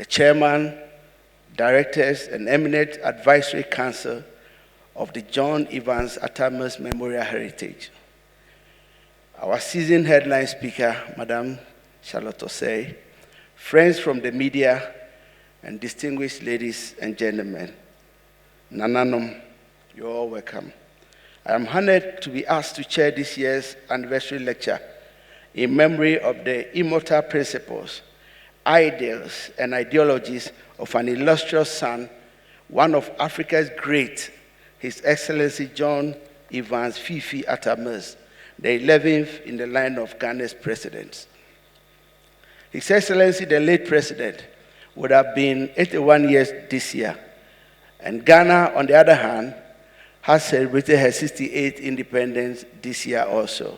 the chairman, directors, and eminent advisory council of the John Evans Atta Memorial Heritage. Our seasoned headline speaker, Madam Charlotte Osei, friends from the media, and distinguished ladies and gentlemen, Nananom, you're all welcome. I am honored to be asked to chair this year's anniversary lecture in memory of the immortal principles, ideals, and ideologies of an illustrious son, one of Africa's great, His Excellency John Evans Fifi Atta, the 11th in the line of Ghana's presidents. His Excellency, the late president, would have been 81 years this year, and Ghana, on the other hand, has celebrated her 68th independence this year also.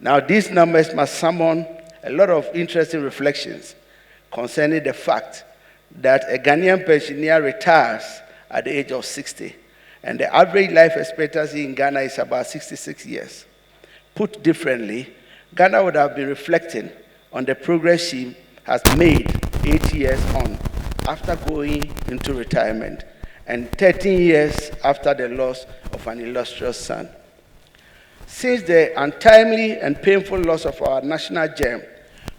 Now, these numbers must summon a lot of interesting reflections concerning the fact that a Ghanaian pensioner retires at the age of 60, and the average life expectancy in Ghana is about 66 years. Put differently, Ghana would have been reflecting on the progress she has made 8 years on after going into retirement, and 13 years after the loss of an illustrious son. Since the untimely and painful loss of our national gem,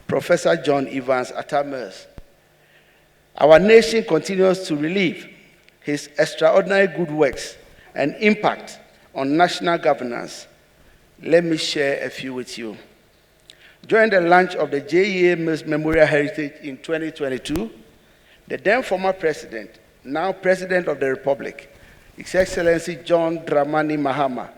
Professor John Evans Atta, our nation continues to relive his extraordinary good works and impact on national governance. Let me share a few with you. During the launch of the JEA Mills Memorial Heritage in 2022, the then former president, now President of the Republic, His Excellency John Dramani Mahama,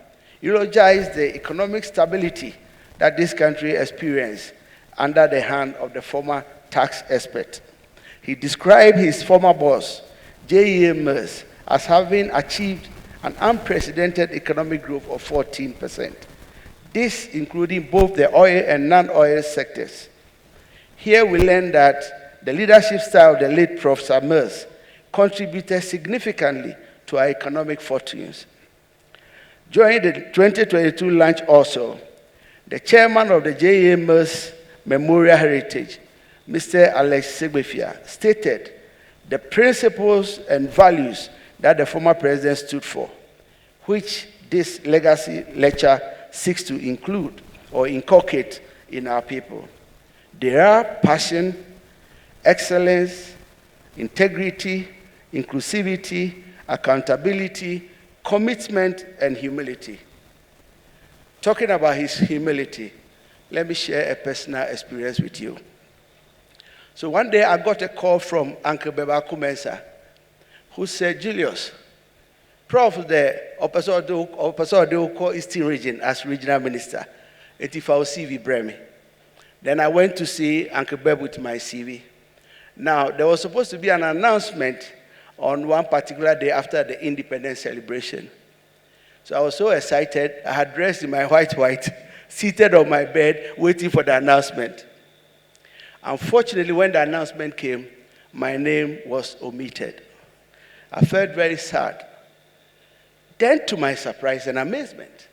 eulogized the economic stability that this country experienced under the hand of the former tax expert. He described his former boss, JEA Mills, as having achieved an unprecedented economic growth of 14%. This including both the oil and non-oil sectors. Here we learn that the leadership style of the late Professor Mills contributed significantly to our economic fortunes. During the 2022 launch also, the chairman of the JEA Mills Memorial Heritage, Mr. Alex Segbefia, stated the principles and values that the former president stood for, which this legacy lecture seeks to include or inculcate in our people. They are passion, excellence, integrity, inclusivity, accountability, commitment, and humility. Talking about his humility, let me share a personal experience with you. So one day I got a call from Uncle Beba Kumensa, who said, Julius, Prof, the Opasor Eastern Region as regional minister, Etifao CV Bremi. Then I went to see Uncle Beb with my CV. Now, there was supposed to be an announcement on one particular day after the independence celebration. So I was so excited, I had dressed in my white, seated on my bed, waiting for the announcement. Unfortunately, when the announcement came, my name was omitted. I felt very sad. Then, to my surprise and amazement,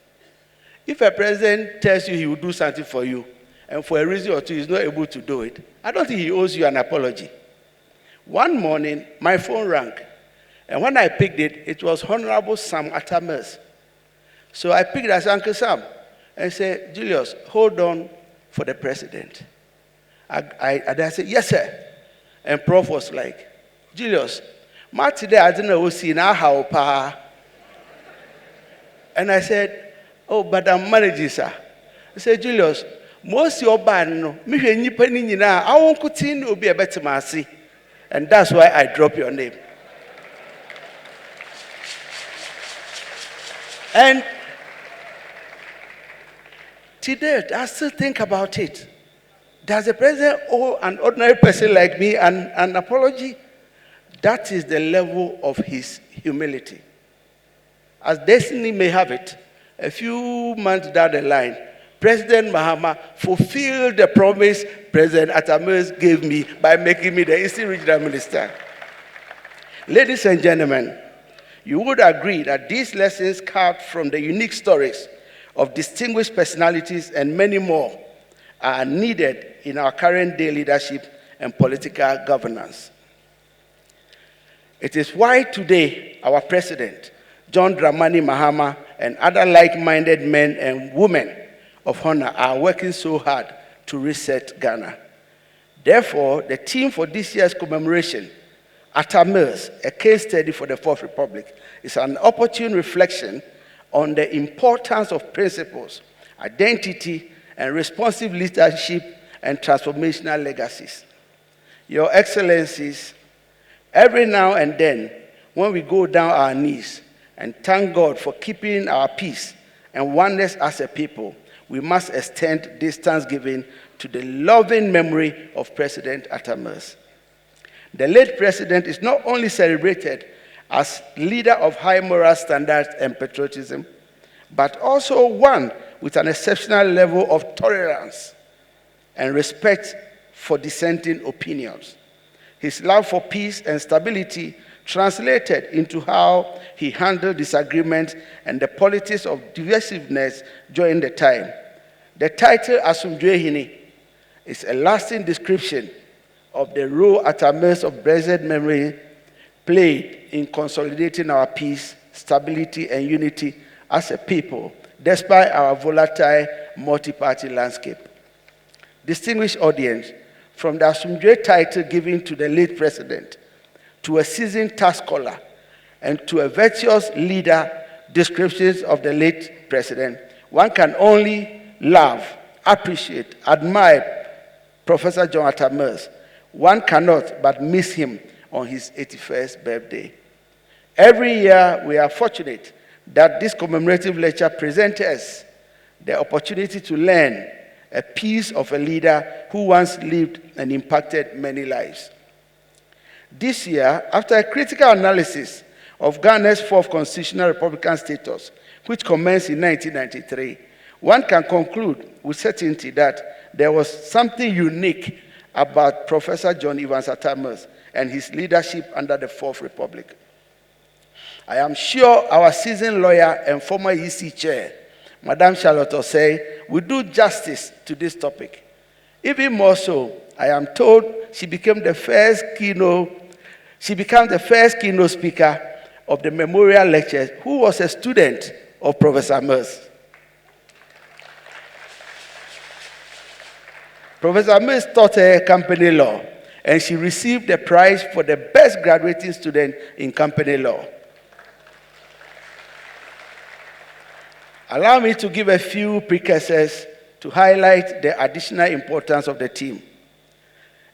if a president tells you he will do something for you, and for a reason or two he's not able to do it, I don't think he owes you an apology. One morning, my phone rang, and when I picked it, it was Honorable Sam Atta. So I picked it as Uncle Sam and said, Julius, hold on for the president. I said, yes, sir. And Prof was like, Julius, ma today I didn't know see now how pa. And I said, oh, but I'm managing, sir. I said, Julius, most your band, no, I won't continue to be a better mercy. And that's why I drop your name. And today, I still think about it. Does the president owe an ordinary person like me an apology? That is the level of his humility. As destiny may have it, a few months down the line, President Mahama fulfilled the promise President Atta gave me by making me the Eastern Regional Minister. Ladies and gentlemen, you would agree that these lessons carved from the unique stories of distinguished personalities and many more are needed in our current day leadership and political governance. It is why today our president, John Dramani Mahama, and other like-minded men and women of honor are working so hard to reset Ghana. Therefore, the theme for this year's commemoration, Attah, a case study for the Fourth Republic, is an opportune reflection on the importance of principles, identity, and responsive leadership and transformational legacies. Your Excellencies, every now and then, when we go down our knees and thank God for keeping our peace and oneness as a people, we must extend this thanksgiving to the loving memory of President Attah. The late president is not only celebrated as leader of high moral standards and patriotism, but also one with an exceptional level of tolerance and respect for dissenting opinions. His love for peace and stability translated into how he handled disagreements and the politics of divisiveness during the time. The title Asumdwehini is a lasting description of the role Attah of blessed memory played in consolidating our peace, stability, and unity as a people, despite our volatile multi-party landscape. Distinguished audience, from the Asumdwe title given to the late president, to a seasoned task scholar, and to a virtuous leader descriptions of the late president, one can only love, appreciate, admire Professor John Attah. One cannot but miss him on his 81st birthday. Every year, we are fortunate that this commemorative lecture presents us the opportunity to learn a piece of a leader who once lived and impacted many lives. This year, after a critical analysis of Ghana's fourth constitutional republican status, which commenced in 1993, one can conclude with certainty that there was something unique about Professor John Evans Attah and his leadership under the Fourth Republic. I am sure our seasoned lawyer and former EC chair, Madam Charlotte Osei, will do justice to this topic. Even more so, I am told she became the first keynote speaker of the memorial lectures who was a student of Professor Mills. Professor Mills taught her company law, and she received the prize for the best graduating student in company law. Allow me to give a few precursors to highlight the additional importance of the team.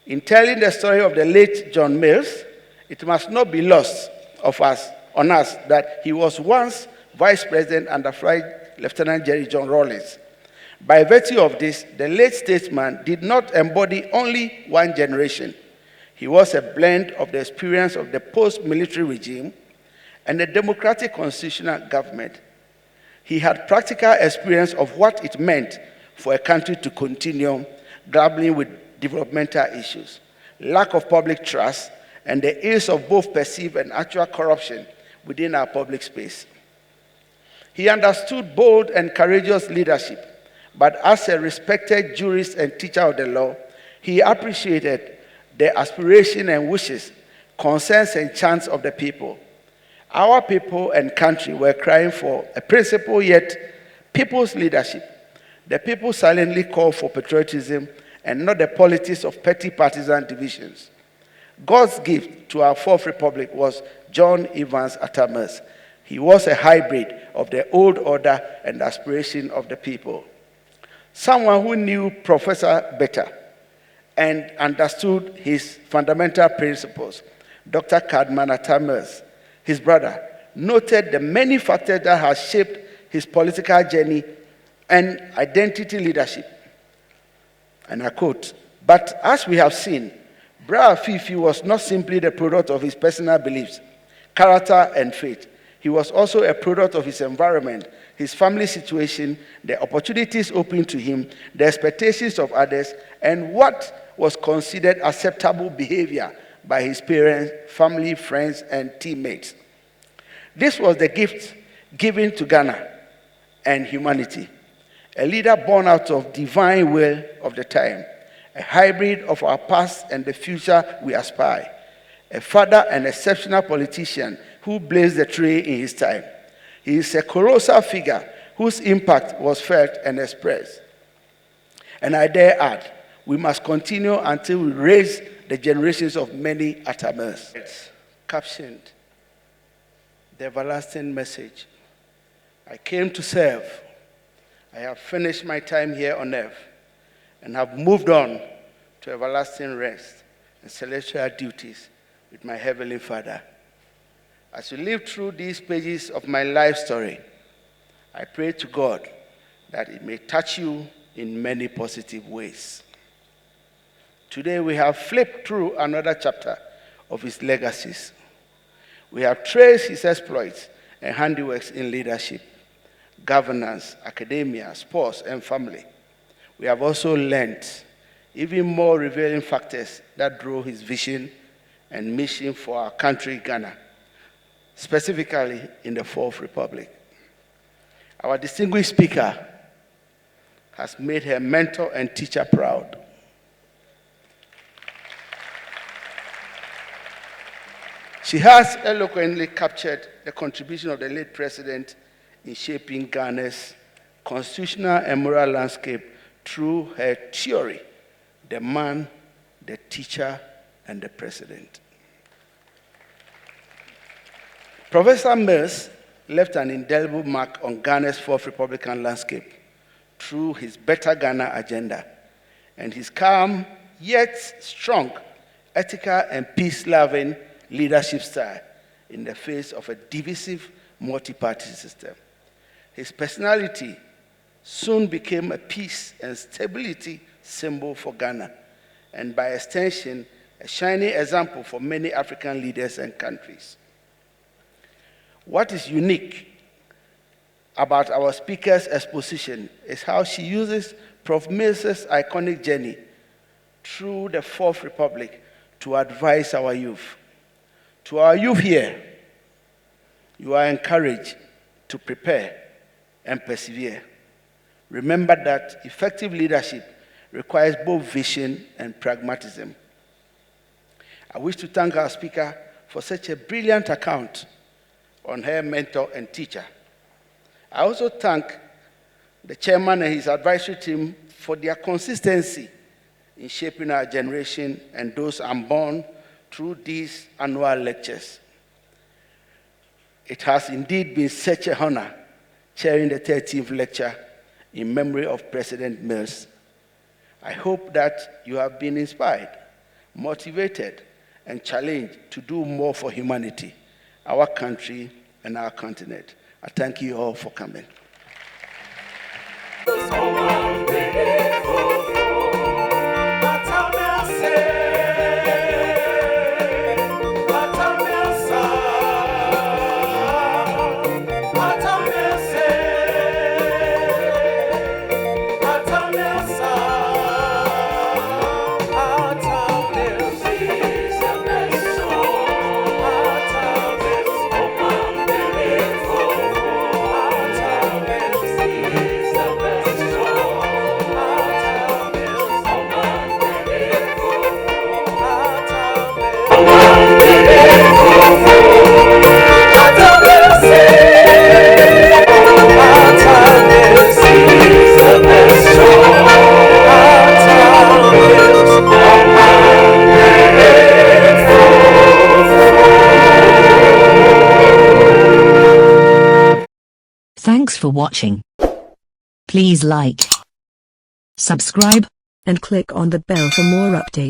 In telling the story of the late John Mills, it must not be lost on us that he was once Vice President under Flight Lieutenant Jerry John Rawlings. By virtue of this, the late statesman did not embody only one generation. He was a blend of the experience of the post-military regime and the democratic constitutional government. He had practical experience of what it meant for a country to continue grappling with developmental issues, lack of public trust, and the ills of both perceived and actual corruption within our public space. He understood bold and courageous leadership, but as a respected jurist and teacher of the law, he appreciated the aspiration and wishes, concerns and chants of the people. Our people and country were crying for a principled yet people's leadership. The people silently called for patriotism and not the politics of petty partisan divisions. God's gift to our Fourth Republic was John Evans Attah. He was a hybrid of the old order and aspiration of the people. Someone who knew Professor better and understood his fundamental principles, Dr. Kadman Attah, his brother, noted the many factors that have shaped his political journey and identity leadership. And I quote, "But as we have seen, Bra Fifi was not simply the product of his personal beliefs, character, and faith. He was also a product of his environment, his family situation, the opportunities open to him, the expectations of others, and what was considered acceptable behavior by his parents, family, friends, and teammates. This was the gift given to Ghana and humanity, a leader born out of divine will of the time, a hybrid of our past and the future we aspire, a father and exceptional politician who blazed the trail in his time. He is a colossal figure whose impact was felt and expressed. And I dare add, we must continue until we raise the generations of many Attamers. It's captioned, "The Everlasting Message. I came to serve. I have finished my time here on earth and have moved on to everlasting rest and celestial duties with my Heavenly Father. As you live through these pages of my life story, I pray to God that it may touch you in many positive ways." Today we have flipped through another chapter of his legacies. We have traced his exploits and handiworks in leadership, governance, academia, sports, and family. We have also learned even more revealing factors that drove his vision and mission for our country, Ghana, specifically in the Fourth Republic. Our distinguished speaker has made her mentor and teacher proud. She has eloquently captured the contribution of the late president in shaping Ghana's constitutional and moral landscape through her theory, The Man, the Teacher, and the President. Professor Mills left an indelible mark on Ghana's Fourth Republican landscape through his Better Ghana agenda and his calm yet strong, ethical, and peace-loving leadership style in the face of a divisive multi-party system. His personality soon became a peace and stability symbol for Ghana, and by extension, a shining example for many African leaders and countries. What is unique about our speaker's exposition is how she uses Prof. Mills's iconic journey through the Fourth Republic to advise our youth. To our youth here, you are encouraged to prepare and persevere. Remember that effective leadership requires both vision and pragmatism. I wish to thank our speaker for such a brilliant account on her mentor and teacher. I also thank the chairman and his advisory team for their consistency in shaping our generation and those unborn through these annual lectures. It has indeed been such an honor chairing the 13th lecture in memory of President Mills. I hope that you have been inspired, motivated, and challenged to do more for humanity, our country, and our continent. I thank you all for coming. Thanks for watching. Please like, subscribe, and click on the bell for more updates.